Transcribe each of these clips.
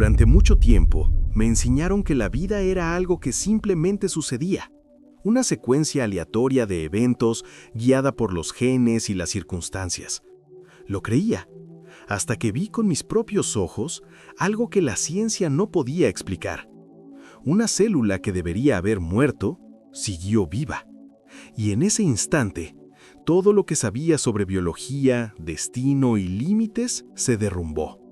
Durante mucho tiempo, me enseñaron que la vida era algo que simplemente sucedía, una secuencia aleatoria de eventos guiada por los genes y las circunstancias. Lo creía, hasta que vi con mis propios ojos algo que la ciencia no podía explicar. Una célula que debería haber muerto, siguió viva. Y en ese instante, todo lo que sabía sobre biología, destino y límites se derrumbó.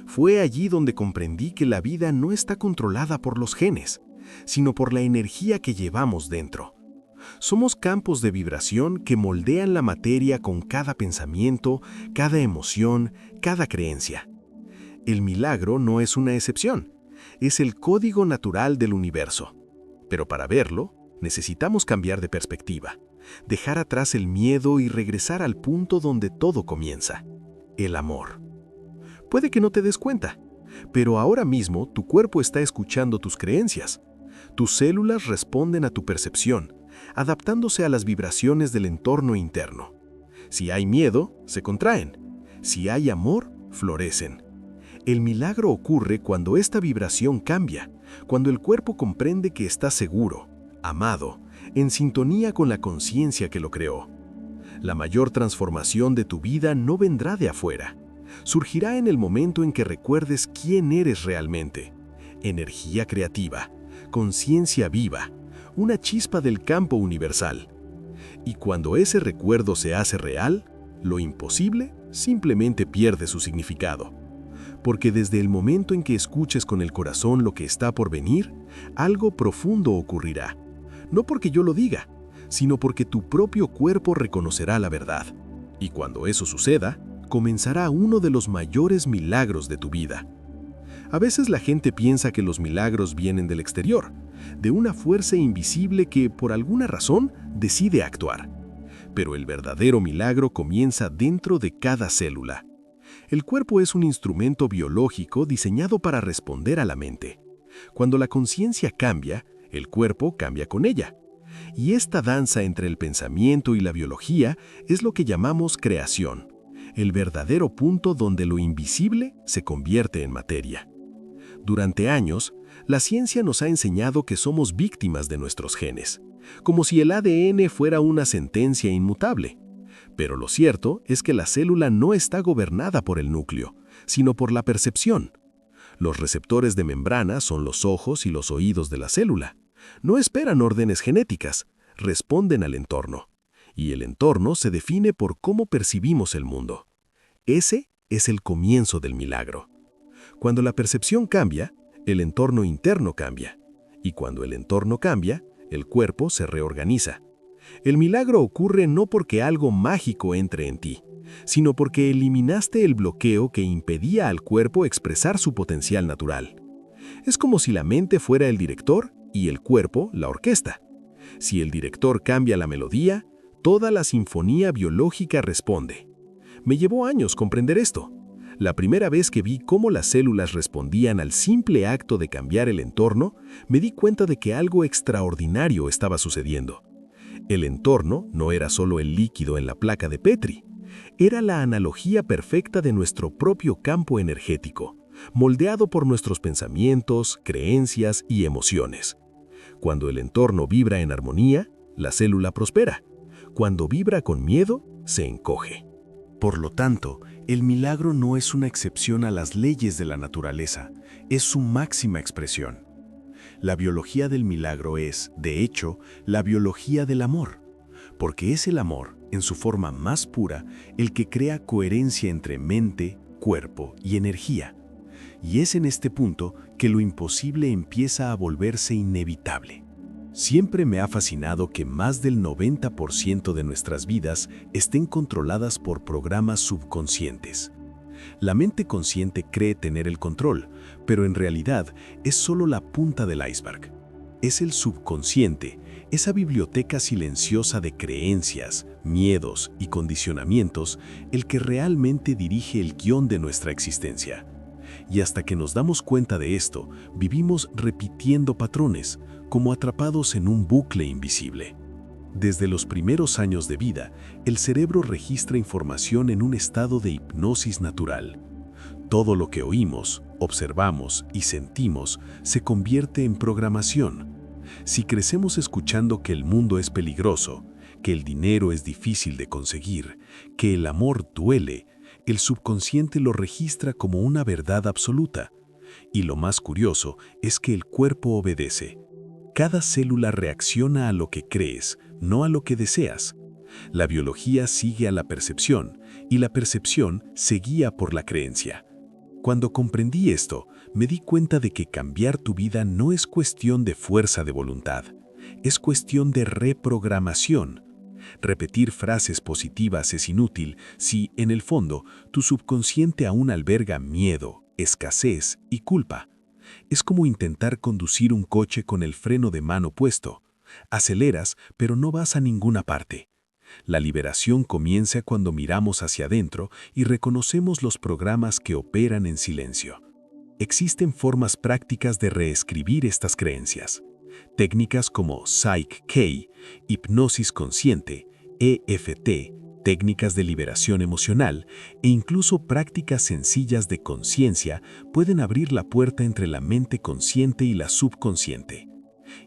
Fue allí donde comprendí que la vida no está controlada por los genes, sino por la energía que llevamos dentro. Somos campos de vibración que moldean la materia con cada pensamiento, cada emoción, cada creencia. El milagro no es una excepción, es el código natural del universo. Pero para verlo, necesitamos cambiar de perspectiva, dejar atrás el miedo y regresar al punto donde todo comienza, el amor. Puede que no te des cuenta, pero ahora mismo tu cuerpo está escuchando tus creencias. Tus células responden a tu percepción, adaptándose a las vibraciones del entorno interno. Si hay miedo, se contraen. Si hay amor, florecen. El milagro ocurre cuando esta vibración cambia, cuando el cuerpo comprende que está seguro, amado, en sintonía con la conciencia que lo creó. La mayor transformación de tu vida no vendrá de afuera. Surgirá en el momento en que recuerdes quién eres realmente. Energía creativa, conciencia viva, una chispa del campo universal. Y cuando ese recuerdo se hace real, lo imposible simplemente pierde su significado. Porque desde el momento en que escuches con el corazón lo que está por venir, algo profundo ocurrirá. No porque yo lo diga, sino porque tu propio cuerpo reconocerá la verdad. Y cuando eso suceda, comenzará uno de los mayores milagros de tu vida. A veces la gente piensa que los milagros vienen del exterior, de una fuerza invisible que, por alguna razón, decide actuar. Pero el verdadero milagro comienza dentro de cada célula. El cuerpo es un instrumento biológico diseñado para responder a la mente. Cuando la conciencia cambia, el cuerpo cambia con ella. Y esta danza entre el pensamiento y la biología es lo que llamamos creación, el verdadero punto donde lo invisible se convierte en materia. Durante años, la ciencia nos ha enseñado que somos víctimas de nuestros genes, como si el ADN fuera una sentencia inmutable. Pero lo cierto es que la célula no está gobernada por el núcleo, sino por la percepción. Los receptores de membrana son los ojos y los oídos de la célula. No esperan órdenes genéticas, responden al entorno. Y el entorno se define por cómo percibimos el mundo. Ese es el comienzo del milagro. Cuando la percepción cambia, el entorno interno cambia. Y cuando el entorno cambia, el cuerpo se reorganiza. El milagro ocurre no porque algo mágico entre en ti, sino porque eliminaste el bloqueo que impedía al cuerpo expresar su potencial natural. Es como si la mente fuera el director y el cuerpo la orquesta. Si el director cambia la melodía, toda la sinfonía biológica responde. Me llevó años comprender esto. La primera vez que vi cómo las células respondían al simple acto de cambiar el entorno, me di cuenta de que algo extraordinario estaba sucediendo. El entorno no era solo el líquido en la placa de Petri, era la analogía perfecta de nuestro propio campo energético, moldeado por nuestros pensamientos, creencias y emociones. Cuando el entorno vibra en armonía, la célula prospera. Cuando vibra con miedo, se encoge. Por lo tanto, el milagro no es una excepción a las leyes de la naturaleza, es su máxima expresión. La biología del milagro es, de hecho, la biología del amor, porque es el amor, en su forma más pura, el que crea coherencia entre mente, cuerpo y energía. Y es en este punto que lo imposible empieza a volverse inevitable. Siempre me ha fascinado que más del 90% de nuestras vidas estén controladas por programas subconscientes. La mente consciente cree tener el control, pero en realidad es solo la punta del iceberg. Es el subconsciente, esa biblioteca silenciosa de creencias, miedos y condicionamientos, el que realmente dirige el guión de nuestra existencia. Y hasta que nos damos cuenta de esto, vivimos repitiendo patrones, como atrapados en un bucle invisible. Desde los primeros años de vida, el cerebro registra información en un estado de hipnosis natural. Todo lo que oímos, observamos y sentimos se convierte en programación. Si crecemos escuchando que el mundo es peligroso, que el dinero es difícil de conseguir, que el amor duele, el subconsciente lo registra como una verdad absoluta. Y lo más curioso es que el cuerpo obedece. Cada célula reacciona a lo que crees, no a lo que deseas. La biología sigue a la percepción y la percepción se guía por la creencia. Cuando comprendí esto, me di cuenta de que cambiar tu vida no es cuestión de fuerza de voluntad, es cuestión de reprogramación. Repetir frases positivas es inútil si, en el fondo, tu subconsciente aún alberga miedo, escasez y culpa. Es como intentar conducir un coche con el freno de mano puesto. Aceleras, pero no vas a ninguna parte. La liberación comienza cuando miramos hacia adentro y reconocemos los programas que operan en silencio. Existen formas prácticas de reescribir estas creencias. Técnicas como Psych-K, hipnosis consciente, EFT, técnicas de liberación emocional e incluso prácticas sencillas de conciencia pueden abrir la puerta entre la mente consciente y la subconsciente.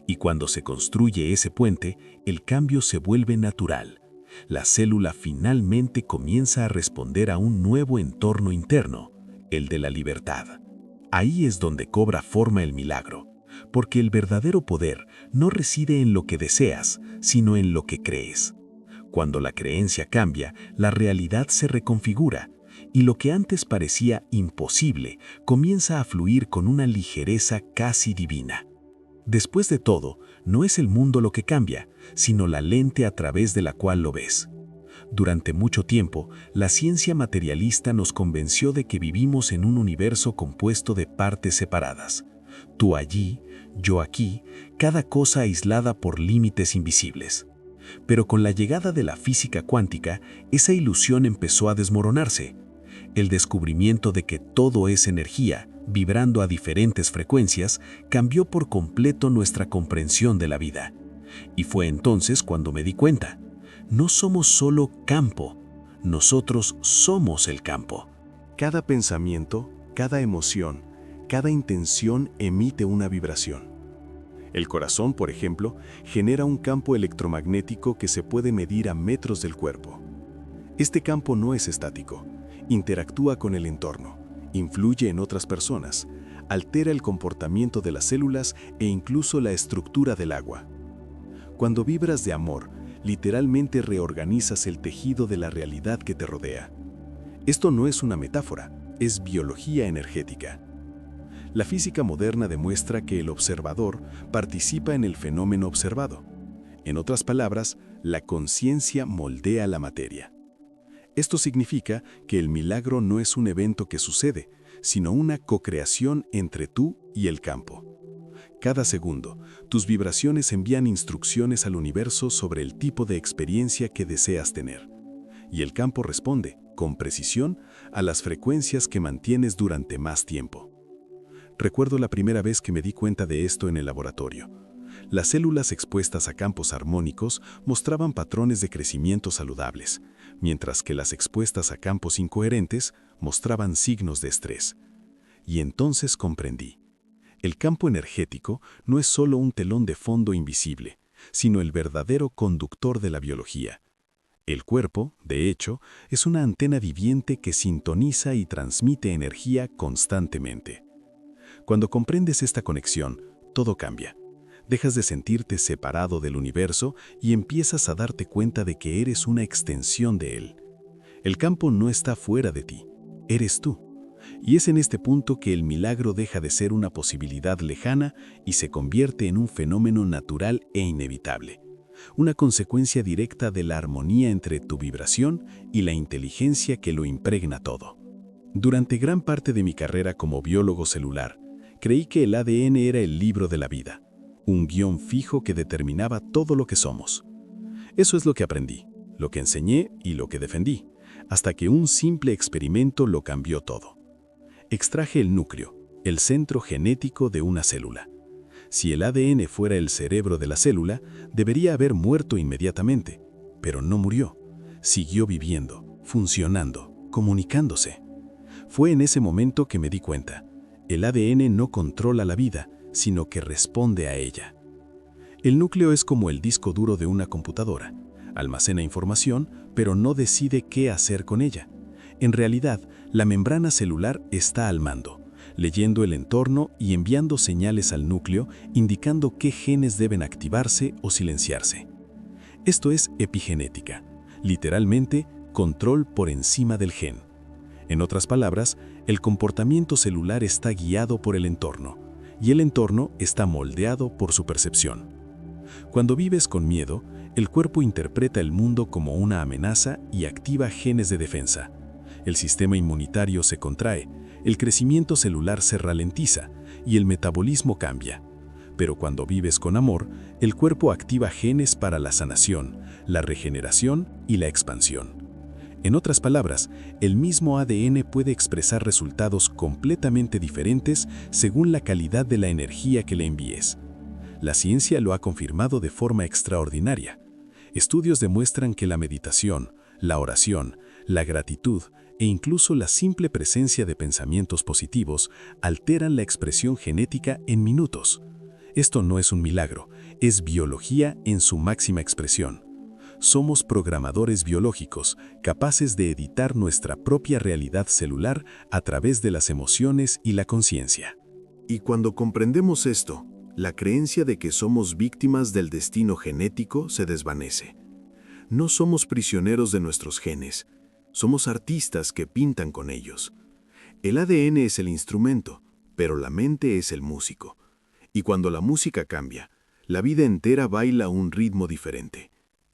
Y cuando se construye ese puente, el cambio se vuelve natural. La célula finalmente comienza a responder a un nuevo entorno interno, el de la libertad. Ahí es donde cobra forma el milagro, porque el verdadero poder no reside en lo que deseas, sino en lo que crees. Cuando la creencia cambia, la realidad se reconfigura, y lo que antes parecía imposible comienza a fluir con una ligereza casi divina. Después de todo, no es el mundo lo que cambia, sino la lente a través de la cual lo ves. Durante mucho tiempo, la ciencia materialista nos convenció de que vivimos en un universo compuesto de partes separadas. Tú allí, yo aquí, cada cosa aislada por límites invisibles. Pero con la llegada de la física cuántica, esa ilusión empezó a desmoronarse. El descubrimiento de que todo es energía, vibrando a diferentes frecuencias, cambió por completo nuestra comprensión de la vida. Y fue entonces cuando me di cuenta. No somos solo campo, nosotros somos el campo. Cada pensamiento, cada emoción, cada intención emite una vibración. El corazón, por ejemplo, genera un campo electromagnético que se puede medir a metros del cuerpo. Este campo no es estático, interactúa con el entorno, influye en otras personas, altera el comportamiento de las células e incluso la estructura del agua. Cuando vibras de amor, literalmente reorganizas el tejido de la realidad que te rodea. Esto no es una metáfora, es biología energética. La física moderna demuestra que el observador participa en el fenómeno observado. En otras palabras, la conciencia moldea la materia. Esto significa que el milagro no es un evento que sucede, sino una co-creación entre tú y el campo. Cada segundo, tus vibraciones envían instrucciones al universo sobre el tipo de experiencia que deseas tener. Y el campo responde, con precisión, a las frecuencias que mantienes durante más tiempo. Recuerdo la primera vez que me di cuenta de esto en el laboratorio. Las células expuestas a campos armónicos mostraban patrones de crecimiento saludables, mientras que las expuestas a campos incoherentes mostraban signos de estrés. Y entonces comprendí. El campo energético no es solo un telón de fondo invisible, sino el verdadero conductor de la biología. El cuerpo, de hecho, es una antena viviente que sintoniza y transmite energía constantemente. Cuando comprendes esta conexión, todo cambia. Dejas de sentirte separado del universo y empiezas a darte cuenta de que eres una extensión de él. El campo no está fuera de ti, eres tú. Y es en este punto que el milagro deja de ser una posibilidad lejana y se convierte en un fenómeno natural e inevitable. Una consecuencia directa de la armonía entre tu vibración y la inteligencia que lo impregna todo. Durante gran parte de mi carrera como biólogo celular, creí que el ADN era el libro de la vida, un guión fijo que determinaba todo lo que somos. Eso es lo que aprendí, lo que enseñé y lo que defendí, hasta que un simple experimento lo cambió todo. Extraje el núcleo, el centro genético de una célula. Si el ADN fuera el cerebro de la célula, debería haber muerto inmediatamente, pero no murió. Siguió viviendo, funcionando, comunicándose. Fue en ese momento que me di cuenta. El ADN no controla la vida, sino que responde a ella. El núcleo es como el disco duro de una computadora. Almacena información, pero no decide qué hacer con ella. En realidad, la membrana celular está al mando, leyendo el entorno y enviando señales al núcleo indicando qué genes deben activarse o silenciarse. Esto es epigenética, literalmente control por encima del gen. En otras palabras, el comportamiento celular está guiado por el entorno, y el entorno está moldeado por su percepción. Cuando vives con miedo, el cuerpo interpreta el mundo como una amenaza y activa genes de defensa. El sistema inmunitario se contrae, el crecimiento celular se ralentiza y el metabolismo cambia. Pero cuando vives con amor, el cuerpo activa genes para la sanación, la regeneración y la expansión. En otras palabras, el mismo ADN puede expresar resultados completamente diferentes según la calidad de la energía que le envíes. La ciencia lo ha confirmado de forma extraordinaria. Estudios demuestran que la meditación, la oración, la gratitud e incluso la simple presencia de pensamientos positivos alteran la expresión genética en minutos. Esto no es un milagro, es biología en su máxima expresión. Somos programadores biológicos, capaces de editar nuestra propia realidad celular a través de las emociones y la conciencia. Y cuando comprendemos esto, la creencia de que somos víctimas del destino genético se desvanece. No somos prisioneros de nuestros genes, somos artistas que pintan con ellos. El ADN es el instrumento, pero la mente es el músico. Y cuando la música cambia, la vida entera baila un ritmo diferente.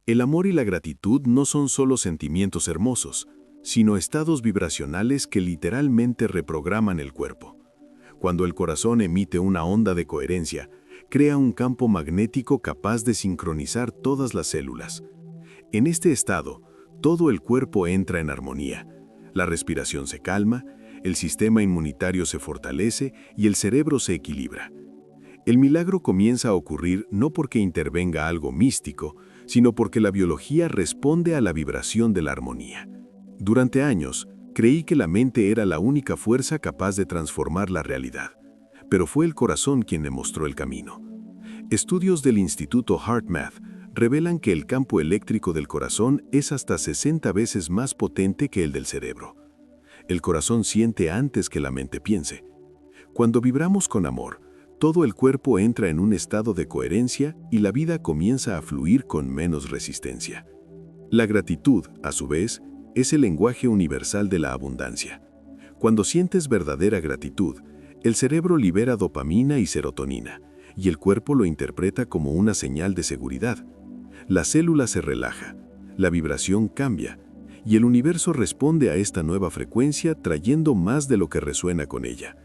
El amor y la gratitud no son solo sentimientos hermosos, sino estados vibracionales que literalmente reprograman el cuerpo. Cuando el corazón emite una onda de coherencia, crea un campo magnético capaz de sincronizar todas las células. En este estado, todo el cuerpo entra en armonía. La respiración se calma, el sistema inmunitario se fortalece y el cerebro se equilibra. El milagro comienza a ocurrir no porque intervenga algo místico, sino porque la biología responde a la vibración de la armonía. Durante años, creí que la mente era la única fuerza capaz de transformar la realidad, pero fue el corazón quien me mostró el camino. Estudios del Instituto HeartMath revelan que el campo eléctrico del corazón es hasta 60 veces más potente que el del cerebro. El corazón siente antes que la mente piense. Cuando vibramos con amor, todo el cuerpo entra en un estado de coherencia y la vida comienza a fluir con menos resistencia. La gratitud, a su vez, es el lenguaje universal de la abundancia. Cuando sientes verdadera gratitud, el cerebro libera dopamina y serotonina, y el cuerpo lo interpreta como una señal de seguridad. La célula se relaja, la vibración cambia, y el universo responde a esta nueva frecuencia trayendo más de lo que resuena con ella.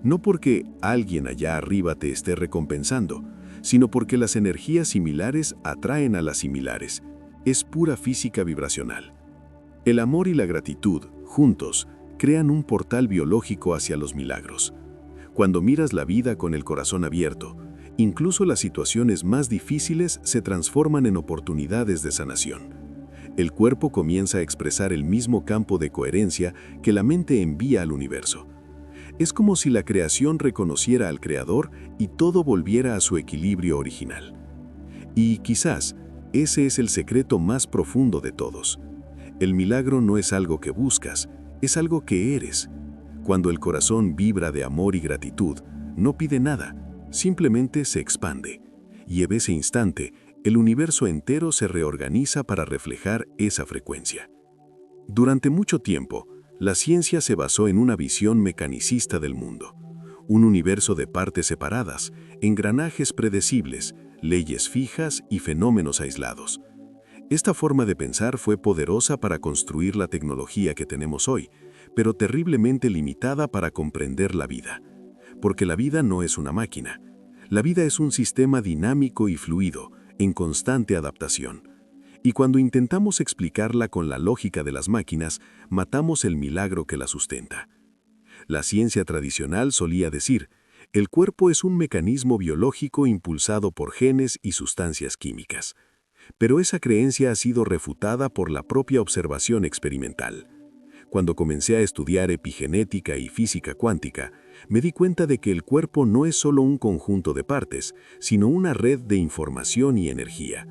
No porque alguien allá arriba te esté recompensando, sino porque las energías similares atraen a las similares. Es pura física vibracional. El amor y la gratitud, juntos, crean un portal biológico hacia los milagros. Cuando miras la vida con el corazón abierto, incluso las situaciones más difíciles se transforman en oportunidades de sanación. El cuerpo comienza a expresar el mismo campo de coherencia que la mente envía al universo. Es como si la creación reconociera al Creador y todo volviera a su equilibrio original. Y quizás ese es el secreto más profundo de todos. El milagro no es algo que buscas, es algo que eres. Cuando el corazón vibra de amor y gratitud, no pide nada, simplemente se expande. Y en ese instante, el universo entero se reorganiza para reflejar esa frecuencia. Durante mucho tiempo, la ciencia se basó en una visión mecanicista del mundo. Un universo de partes separadas, engranajes predecibles, leyes fijas y fenómenos aislados. Esta forma de pensar fue poderosa para construir la tecnología que tenemos hoy, pero terriblemente limitada para comprender la vida. Porque la vida no es una máquina. La vida es un sistema dinámico y fluido, en constante adaptación. Y cuando intentamos explicarla con la lógica de las máquinas, matamos el milagro que la sustenta. La ciencia tradicional solía decir, el cuerpo es un mecanismo biológico impulsado por genes y sustancias químicas. Pero esa creencia ha sido refutada por la propia observación experimental. Cuando comencé a estudiar epigenética y física cuántica, me di cuenta de que el cuerpo no es solo un conjunto de partes, sino una red de información y energía.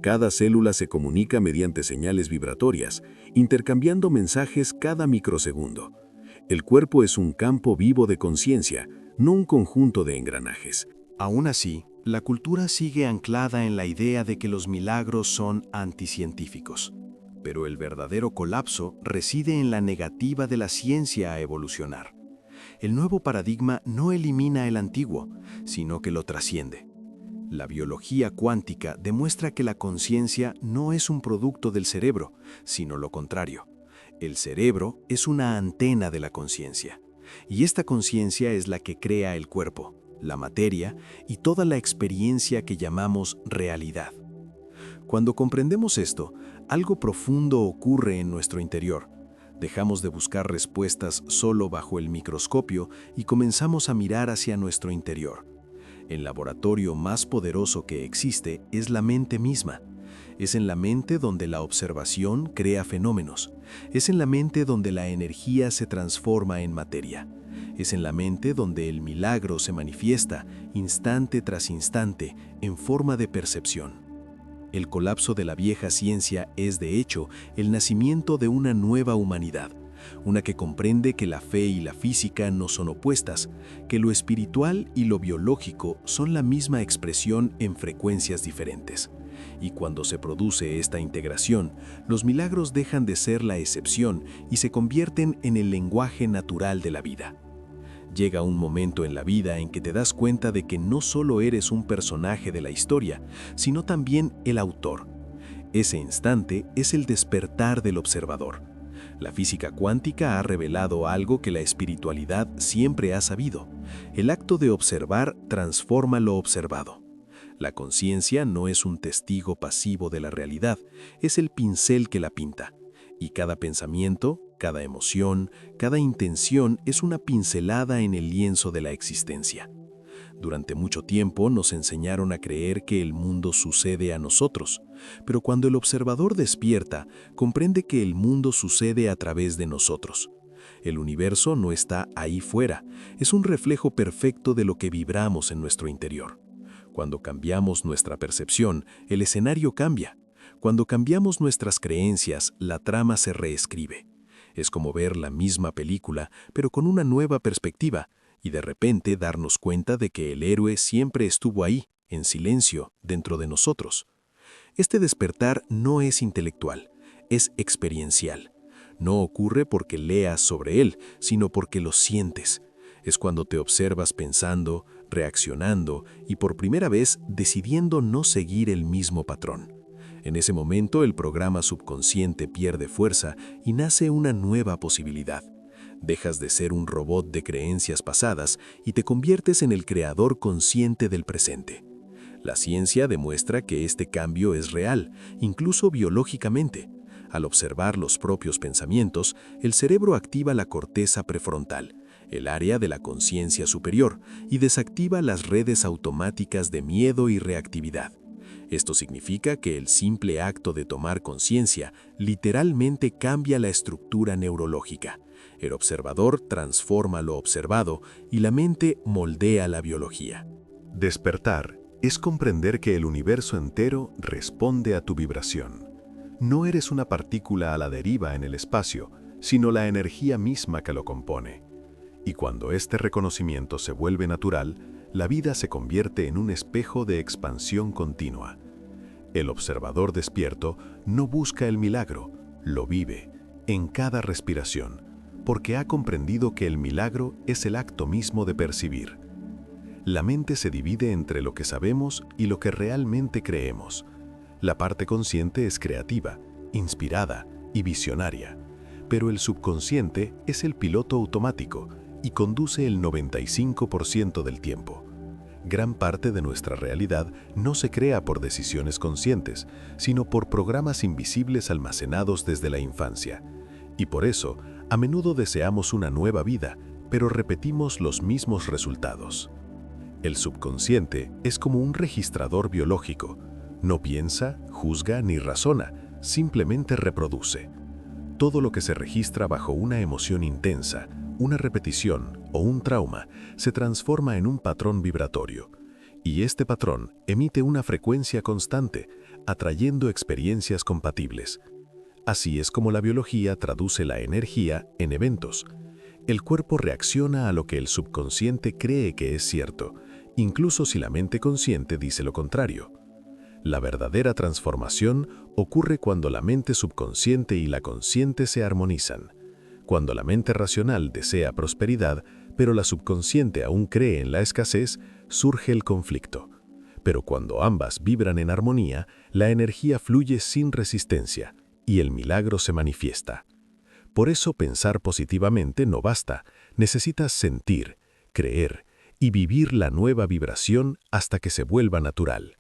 Cada célula se comunica mediante señales vibratorias, intercambiando mensajes cada microsegundo. El cuerpo es un campo vivo de conciencia, no un conjunto de engranajes. Aún así, la cultura sigue anclada en la idea de que los milagros son anticientíficos. Pero el verdadero colapso reside en la negativa de la ciencia a evolucionar. El nuevo paradigma no elimina el antiguo, sino que lo trasciende. La biología cuántica demuestra que la conciencia no es un producto del cerebro, sino lo contrario. El cerebro es una antena de la conciencia, y esta conciencia es la que crea el cuerpo, la materia y toda la experiencia que llamamos realidad. Cuando comprendemos esto, algo profundo ocurre en nuestro interior. Dejamos de buscar respuestas solo bajo el microscopio y comenzamos a mirar hacia nuestro interior. El laboratorio más poderoso que existe es la mente misma. Es en la mente donde la observación crea fenómenos. Es en la mente donde la energía se transforma en materia. Es en la mente donde el milagro se manifiesta, instante tras instante, en forma de percepción. El colapso de la vieja ciencia es, de hecho, el nacimiento de una nueva humanidad, una que comprende que la fe y la física no son opuestas, que lo espiritual y lo biológico son la misma expresión en frecuencias diferentes. Y cuando se produce esta integración, los milagros dejan de ser la excepción y se convierten en el lenguaje natural de la vida. Llega un momento en la vida en que te das cuenta de que no solo eres un personaje de la historia, sino también el autor. Ese instante es el despertar del observador. La física cuántica ha revelado algo que la espiritualidad siempre ha sabido. El acto de observar transforma lo observado. La conciencia no es un testigo pasivo de la realidad, es el pincel que la pinta. Y cada pensamiento, cada emoción, cada intención es una pincelada en el lienzo de la existencia. Durante mucho tiempo nos enseñaron a creer que el mundo sucede a nosotros, pero cuando el observador despierta, comprende que el mundo sucede a través de nosotros. El universo no está ahí fuera, es un reflejo perfecto de lo que vibramos en nuestro interior. Cuando cambiamos nuestra percepción, el escenario cambia. Cuando cambiamos nuestras creencias, la trama se reescribe. Es como ver la misma película, pero con una nueva perspectiva, y de repente darnos cuenta de que el héroe siempre estuvo ahí, en silencio, dentro de nosotros. Este despertar no es intelectual, es experiencial. No ocurre porque leas sobre él, sino porque lo sientes. Es cuando te observas pensando, reaccionando y por primera vez decidiendo no seguir el mismo patrón. En ese momento el programa subconsciente pierde fuerza y nace una nueva posibilidad. Dejas de ser un robot de creencias pasadas y te conviertes en el creador consciente del presente. La ciencia demuestra que este cambio es real, incluso biológicamente. Al observar los propios pensamientos, el cerebro activa la corteza prefrontal, el área de la conciencia superior, y desactiva las redes automáticas de miedo y reactividad. Esto significa que el simple acto de tomar conciencia literalmente cambia la estructura neurológica. El observador transforma lo observado y la mente moldea la biología. Despertar es comprender que el universo entero responde a tu vibración. No eres una partícula a la deriva en el espacio, sino la energía misma que lo compone. Y cuando este reconocimiento se vuelve natural, la vida se convierte en un espejo de expansión continua. El observador despierto no busca el milagro, lo vive, en cada respiración, porque ha comprendido que el milagro es el acto mismo de percibir. La mente se divide entre lo que sabemos y lo que realmente creemos. La parte consciente es creativa, inspirada y visionaria, pero el subconsciente es el piloto automático y conduce el 95% del tiempo. Gran parte de nuestra realidad no se crea por decisiones conscientes, sino por programas invisibles almacenados desde la infancia. Y por eso, a menudo deseamos una nueva vida, pero repetimos los mismos resultados. El subconsciente es como un registrador biológico. No piensa, juzga ni razona, simplemente reproduce. Todo lo que se registra bajo una emoción intensa, una repetición o un trauma se transforma en un patrón vibratorio, y este patrón emite una frecuencia constante, atrayendo experiencias compatibles. Así es como la biología traduce la energía en eventos. El cuerpo reacciona a lo que el subconsciente cree que es cierto, incluso si la mente consciente dice lo contrario. La verdadera transformación ocurre cuando la mente subconsciente y la consciente se armonizan. Cuando la mente racional desea prosperidad, pero la subconsciente aún cree en la escasez, surge el conflicto. Pero cuando ambas vibran en armonía, la energía fluye sin resistencia y el milagro se manifiesta. Por eso pensar positivamente no basta, necesitas sentir, creer y vivir la nueva vibración hasta que se vuelva natural.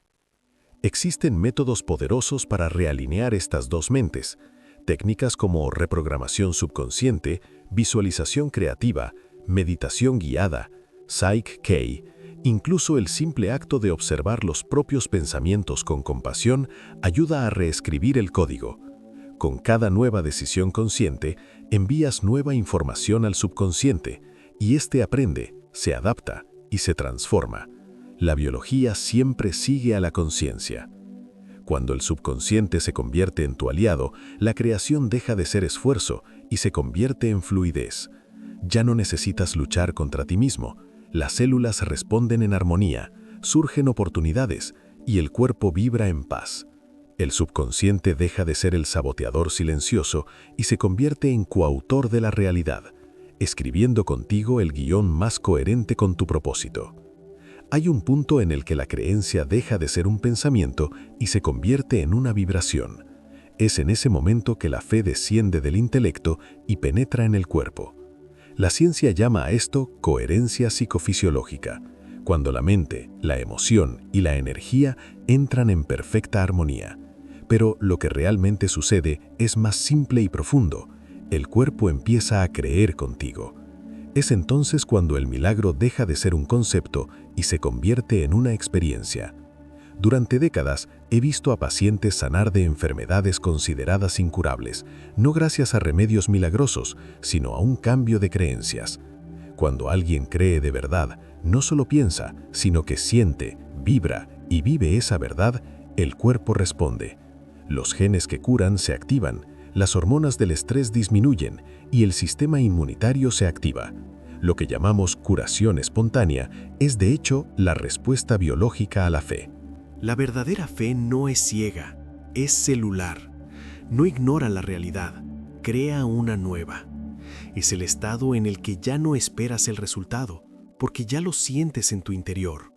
Existen métodos poderosos para realinear estas dos mentes, técnicas como reprogramación subconsciente, visualización creativa, meditación guiada, Psych-K, incluso el simple acto de observar los propios pensamientos con compasión ayuda a reescribir el código. Con cada nueva decisión consciente, envías nueva información al subconsciente, y éste aprende, se adapta y se transforma. La biología siempre sigue a la conciencia. Cuando el subconsciente se convierte en tu aliado, la creación deja de ser esfuerzo y se convierte en fluidez. Ya no necesitas luchar contra ti mismo. Las células responden en armonía, surgen oportunidades y el cuerpo vibra en paz. El subconsciente deja de ser el saboteador silencioso y se convierte en coautor de la realidad, escribiendo contigo el guión más coherente con tu propósito. Hay un punto en el que la creencia deja de ser un pensamiento y se convierte en una vibración. Es en ese momento que la fe desciende del intelecto y penetra en el cuerpo. La ciencia llama a esto coherencia psicofisiológica, cuando la mente, la emoción y la energía entran en perfecta armonía. Pero lo que realmente sucede es más simple y profundo. El cuerpo empieza a creer contigo. Es entonces cuando el milagro deja de ser un concepto y se convierte en una experiencia. Durante décadas he visto a pacientes sanar de enfermedades consideradas incurables, no gracias a remedios milagrosos, sino a un cambio de creencias. Cuando alguien cree de verdad, no solo piensa, sino que siente, vibra y vive esa verdad, el cuerpo responde. Los genes que curan se activan, las hormonas del estrés disminuyen y el sistema inmunitario se activa. Lo que llamamos curación espontánea es de hecho la respuesta biológica a la fe. La verdadera fe no es ciega, es celular. No ignora la realidad, crea una nueva. Es el estado en el que ya no esperas el resultado, porque ya lo sientes en tu interior.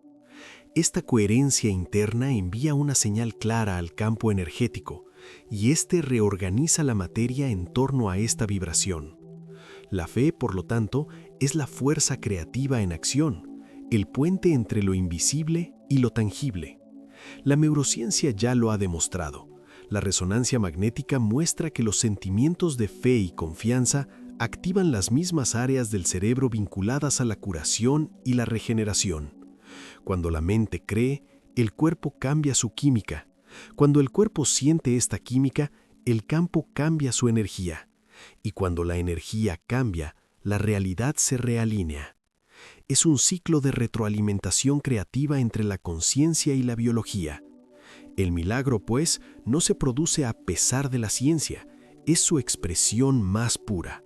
Esta coherencia interna envía una señal clara al campo energético, y éste reorganiza la materia en torno a esta vibración. La fe, por lo tanto, es la fuerza creativa en acción, el puente entre lo invisible y lo tangible. La neurociencia ya lo ha demostrado. La resonancia magnética muestra que los sentimientos de fe y confianza activan las mismas áreas del cerebro vinculadas a la curación y la regeneración. Cuando la mente cree, el cuerpo cambia su química. Cuando el cuerpo siente esta química, el campo cambia su energía. Y cuando la energía cambia, la realidad se realinea. Es un ciclo de retroalimentación creativa entre la conciencia y la biología. El milagro, pues, no se produce a pesar de la ciencia, es su expresión más pura.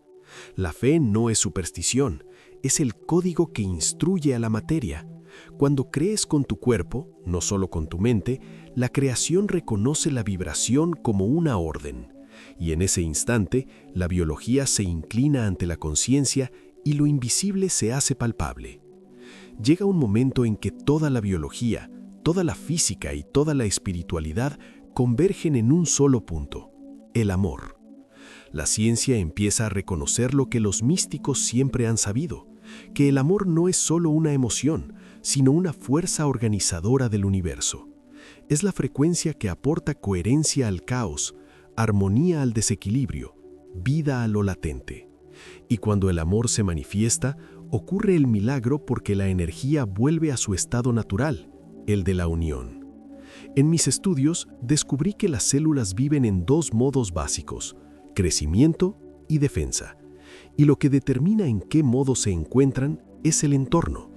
La fe no es superstición, es el código que instruye a la materia. Cuando crees con tu cuerpo, no solo con tu mente, la creación reconoce la vibración como una orden. Y en ese instante, la biología se inclina ante la conciencia y lo invisible se hace palpable. Llega un momento en que toda la biología, toda la física y toda la espiritualidad convergen en un solo punto: el amor. La ciencia empieza a reconocer lo que los místicos siempre han sabido, que el amor no es solo una emoción, sino una fuerza organizadora del universo. Es la frecuencia que aporta coherencia al caos, armonía al desequilibrio, vida a lo latente. Y cuando el amor se manifiesta, ocurre el milagro porque la energía vuelve a su estado natural, el de la unión. En mis estudios descubrí que las células viven en dos modos básicos: crecimiento y defensa. Y lo que determina en qué modo se encuentran es el entorno.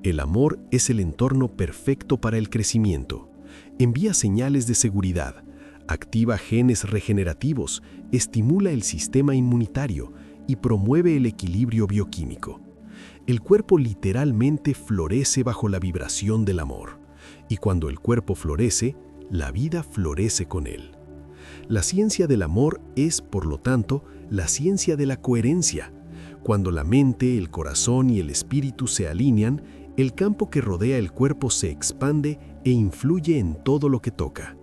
El amor es el entorno perfecto para el crecimiento. Envía señales de seguridad, activa genes regenerativos, estimula el sistema inmunitario y promueve el equilibrio bioquímico. El cuerpo literalmente florece bajo la vibración del amor. Y cuando el cuerpo florece, la vida florece con él. La ciencia del amor es, por lo tanto, la ciencia de la coherencia. Cuando la mente, el corazón y el espíritu se alinean, el campo que rodea el cuerpo se expande e influye en todo lo que toca.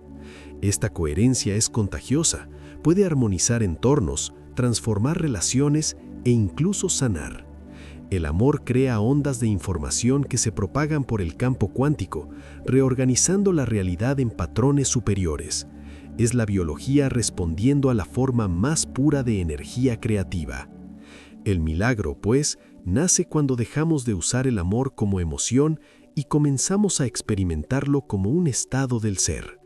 Esta coherencia es contagiosa, puede armonizar entornos, transformar relaciones e incluso sanar. El amor crea ondas de información que se propagan por el campo cuántico, reorganizando la realidad en patrones superiores. Es la biología respondiendo a la forma más pura de energía creativa. El milagro, pues, nace cuando dejamos de usar el amor como emoción y comenzamos a experimentarlo como un estado del ser.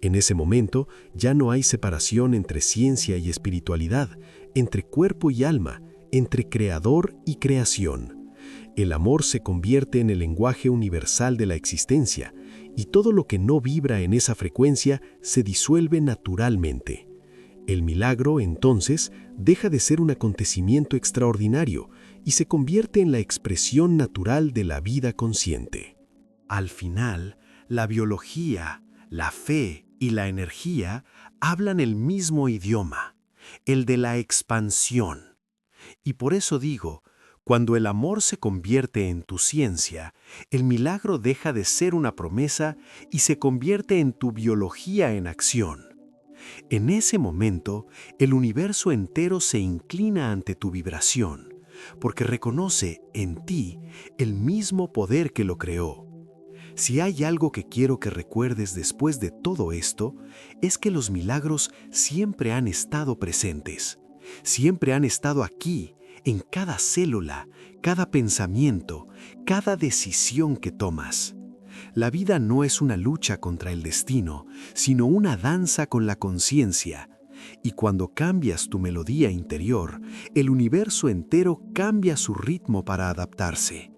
En ese momento ya no hay separación entre ciencia y espiritualidad, entre cuerpo y alma, entre creador y creación. El amor se convierte en el lenguaje universal de la existencia, y todo lo que no vibra en esa frecuencia se disuelve naturalmente. El milagro, entonces, deja de ser un acontecimiento extraordinario y se convierte en la expresión natural de la vida consciente. Al final, la biología, la fe y la energía hablan el mismo idioma, el de la expansión. Y por eso digo, cuando el amor se convierte en tu ciencia, el milagro deja de ser una promesa y se convierte en tu biología en acción. En ese momento, el universo entero se inclina ante tu vibración, porque reconoce en ti el mismo poder que lo creó. Si hay algo que quiero que recuerdes después de todo esto, es que los milagros siempre han estado presentes, siempre han estado aquí, en cada célula, cada pensamiento, cada decisión que tomas. La vida no es una lucha contra el destino, sino una danza con la conciencia. Y cuando cambias tu melodía interior, el universo entero cambia su ritmo para adaptarse.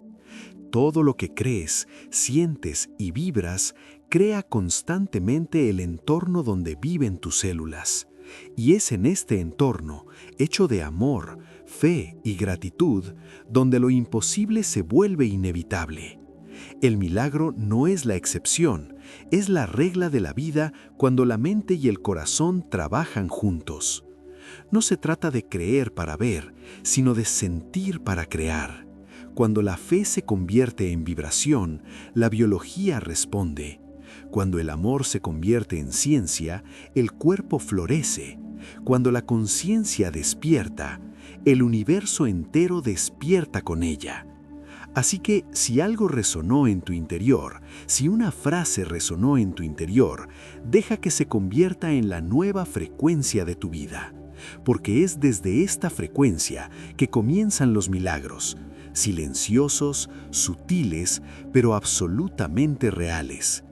Todo lo que crees, sientes y vibras crea constantemente el entorno donde viven tus células. Y es en este entorno, hecho de amor, fe y gratitud, donde lo imposible se vuelve inevitable. El milagro no es la excepción, es la regla de la vida cuando la mente y el corazón trabajan juntos. No se trata de creer para ver, sino de sentir para crear. Cuando la fe se convierte en vibración, la biología responde. Cuando el amor se convierte en ciencia, el cuerpo florece. Cuando la conciencia despierta, el universo entero despierta con ella. Así que si algo resonó en tu interior, si una frase resonó en tu interior, deja que se convierta en la nueva frecuencia de tu vida. Porque es desde esta frecuencia que comienzan los milagros, silenciosos, sutiles, pero absolutamente reales.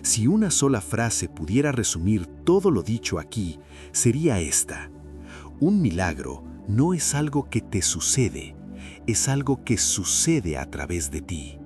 Si una sola frase pudiera resumir todo lo dicho aquí, sería esta: un milagro no es algo que te sucede, es algo que sucede a través de ti.